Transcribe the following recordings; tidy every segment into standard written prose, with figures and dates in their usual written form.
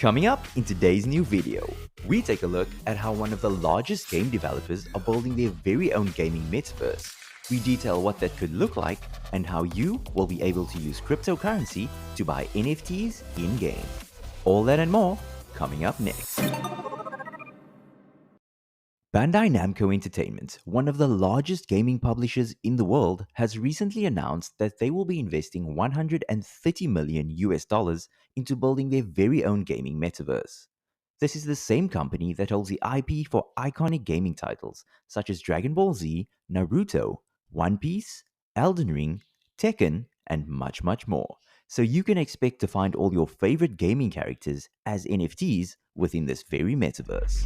Coming up in today's new video, we take a look at how one of the largest game developers are building their very own gaming metaverse. We detail what that could look like and how you will be able to use cryptocurrency to buy NFTs in-game. All that and more coming up next. Bandai Namco Entertainment, one of the largest gaming publishers in the world, has recently announced that they will be investing $130 million into building their very own gaming metaverse. This is the same company that holds the IP for iconic gaming titles such as Dragon Ball Z, Naruto, One Piece, Elden Ring, Tekken, and much, much more. So you can expect to find all your favorite gaming characters as NFTs within this very metaverse.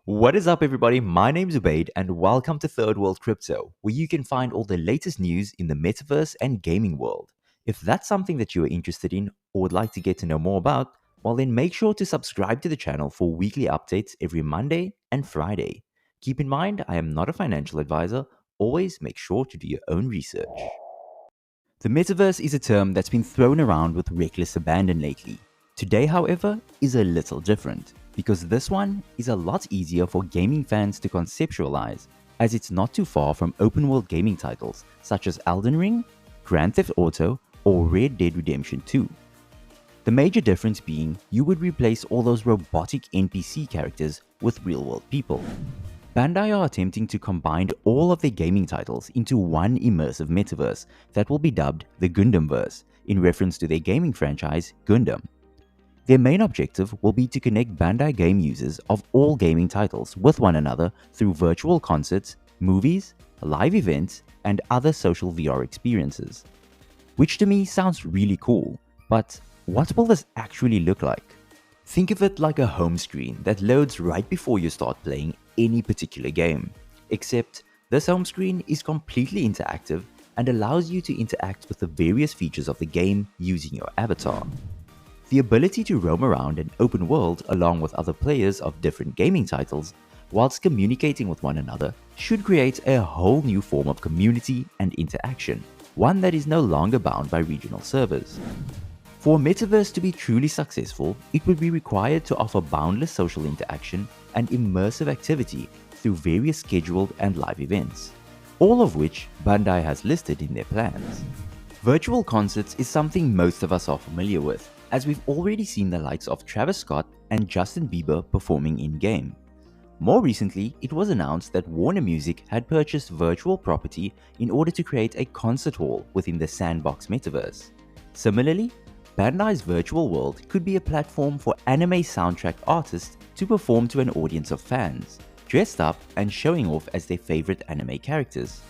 What is up, everybody? My name is Ubaid, and welcome to Third World Crypto, where you can find all the latest news in the metaverse and gaming world. If that's something that you are interested in or would like to get to know more about, well then make sure to subscribe to the channel for weekly updates every Monday and Friday. Keep in mind, I am not a financial advisor. Always make sure to do your own research. The metaverse is a term that's been thrown around with reckless abandon lately. Today, however, is a little different, because this one is a lot easier for gaming fans to conceptualize, as it's not too far from open-world gaming titles such as Elden Ring, Grand Theft Auto, or Red Dead Redemption 2. The major difference being you would replace all those robotic NPC characters with real-world people. Bandai are attempting to combine all of their gaming titles into one immersive metaverse that will be dubbed the Gundamverse, in reference to their gaming franchise Gundam. Their main objective will be to connect Bandai game users of all gaming titles with one another through virtual concerts, movies, live events, and other social VR experiences. Which to me sounds really cool, but what will this actually look like? Think of it like a home screen that loads right before you start playing any particular game, except this home screen is completely interactive and allows you to interact with the various features of the game using your avatar. The ability to roam around an open world along with other players of different gaming titles, whilst communicating with one another, should create a whole new form of community and interaction, one that is no longer bound by regional servers. For a metaverse to be truly successful, it would be required to offer boundless social interaction and immersive activity through various scheduled and live events, all of which Bandai has listed in their plans. Virtual concerts is something most of us are familiar with, as we've already seen the likes of Travis Scott and Justin Bieber performing in-game. More recently, it was announced that Warner Music had purchased virtual property in order to create a concert hall within the Sandbox metaverse. Similarly, Bandai's virtual world could be a platform for anime soundtrack artists to perform to an audience of fans, dressed up and showing off as their favorite anime characters.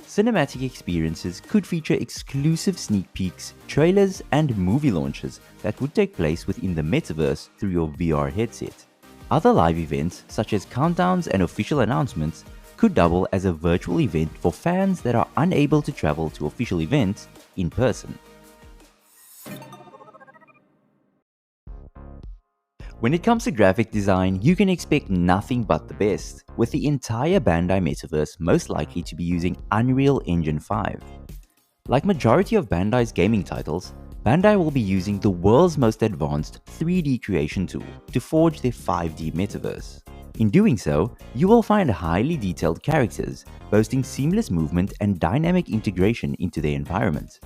Cinematic experiences could feature exclusive sneak peeks, trailers, and movie launches that would take place within the metaverse through your VR headset. Other live events, such as countdowns and official announcements, could double as a virtual event for fans that are unable to travel to official events in person. When it comes to graphic design, you can expect nothing but the best, with the entire Bandai Metaverse most likely to be using Unreal Engine 5. Like majority of Bandai's gaming titles, Bandai will be using the world's most advanced 3D creation tool to forge their 5D metaverse. In doing so, you will find highly detailed characters, boasting seamless movement and dynamic integration into their environment.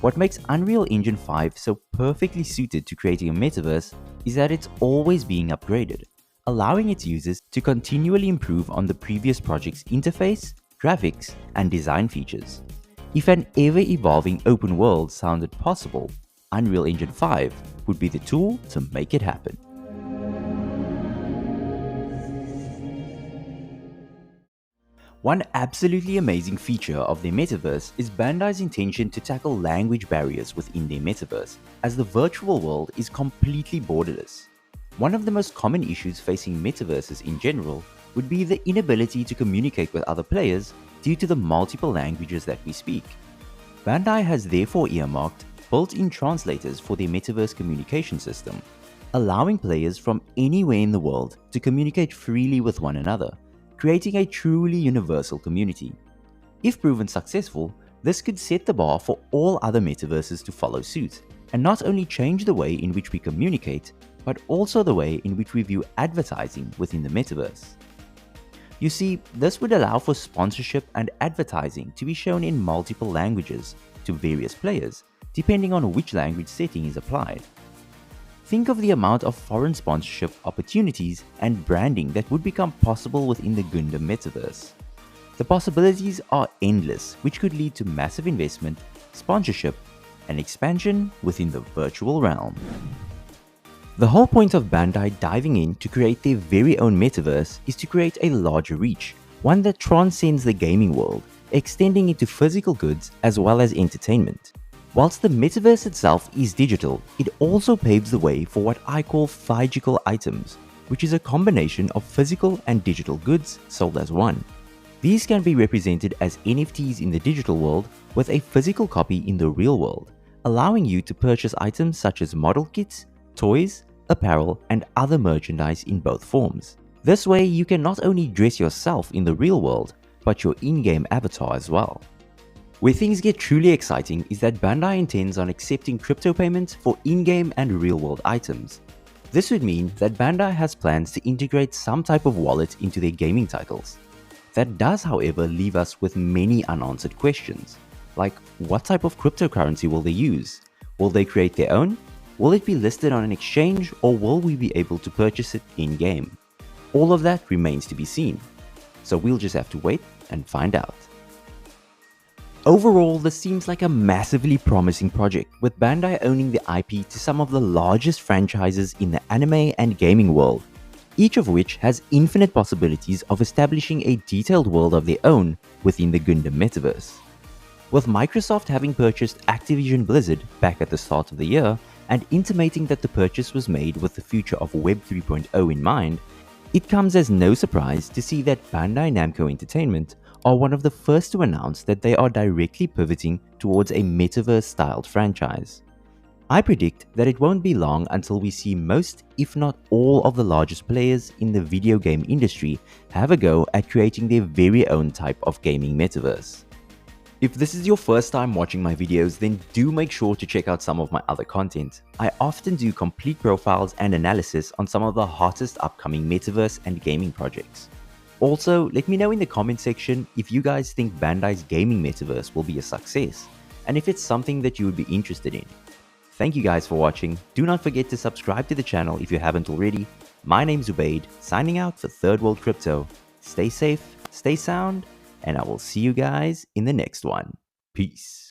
What makes Unreal Engine 5 so perfectly suited to creating a metaverse is that it's always being upgraded, allowing its users to continually improve on the previous project's interface, graphics, and design features. If an ever-evolving open world sounded possible, Unreal Engine 5 would be the tool to make it happen. One absolutely amazing feature of their metaverse is Bandai's intention to tackle language barriers within their metaverse, as the virtual world is completely borderless. One of the most common issues facing metaverses in general would be the inability to communicate with other players due to the multiple languages that we speak. Bandai has therefore earmarked built-in translators for their metaverse communication system, allowing players from anywhere in the world to communicate freely with one another, creating a truly universal community. If proven successful, this could set the bar for all other metaverses to follow suit, and not only change the way in which we communicate, but also the way in which we view advertising within the metaverse. You see, this would allow for sponsorship and advertising to be shown in multiple languages to various players, depending on which language setting is applied. Think of the amount of foreign sponsorship opportunities and branding that would become possible within the Gundam metaverse. The possibilities are endless, which could lead to massive investment, sponsorship, and expansion within the virtual realm. The whole point of Bandai diving in to create their very own metaverse is to create a larger reach, one that transcends the gaming world, extending into physical goods as well as entertainment. Whilst the metaverse itself is digital, it also paves the way for what I call Phygical items, which is a combination of physical and digital goods sold as one. These can be represented as NFTs in the digital world with a physical copy in the real world, allowing you to purchase items such as model kits, toys, apparel, and other merchandise in both forms. This way, you can not only dress yourself in the real world, but your in-game avatar as well. Where things get truly exciting is that Bandai intends on accepting crypto payments for in-game and real-world items. This would mean that Bandai has plans to integrate some type of wallet into their gaming titles. That does, however, leave us with many unanswered questions, like what type of cryptocurrency will they use? Will they create their own? Will it be listed on an exchange, or will we be able to purchase it in-game? All of that remains to be seen, so we'll just have to wait and find out. Overall, this seems like a massively promising project, with Bandai owning the IP to some of the largest franchises in the anime and gaming world, each of which has infinite possibilities of establishing a detailed world of their own within the Gundam metaverse. With Microsoft having purchased Activision Blizzard back at the start of the year, and intimating that the purchase was made with the future of Web 3.0 in mind, it comes as no surprise to see that Bandai Namco Entertainment are one of the first to announce that they are directly pivoting towards a metaverse-styled franchise. I predict that it won't be long until we see most, if not all, of the largest players in the video game industry have a go at creating their very own type of gaming metaverse. If this is your first time watching my videos, then do make sure to check out some of my other content. I often do complete profiles and analysis on some of the hottest upcoming metaverse and gaming projects. Also, let me know in the comment section if you guys think Bandai's gaming metaverse will be a success, and if it's something that you would be interested in. Thank you guys for watching. Do not forget to subscribe to the channel if you haven't already. My name's Ubaid, signing out for Third World Crypto. Stay safe, stay sound, and I will see you guys in the next one. Peace.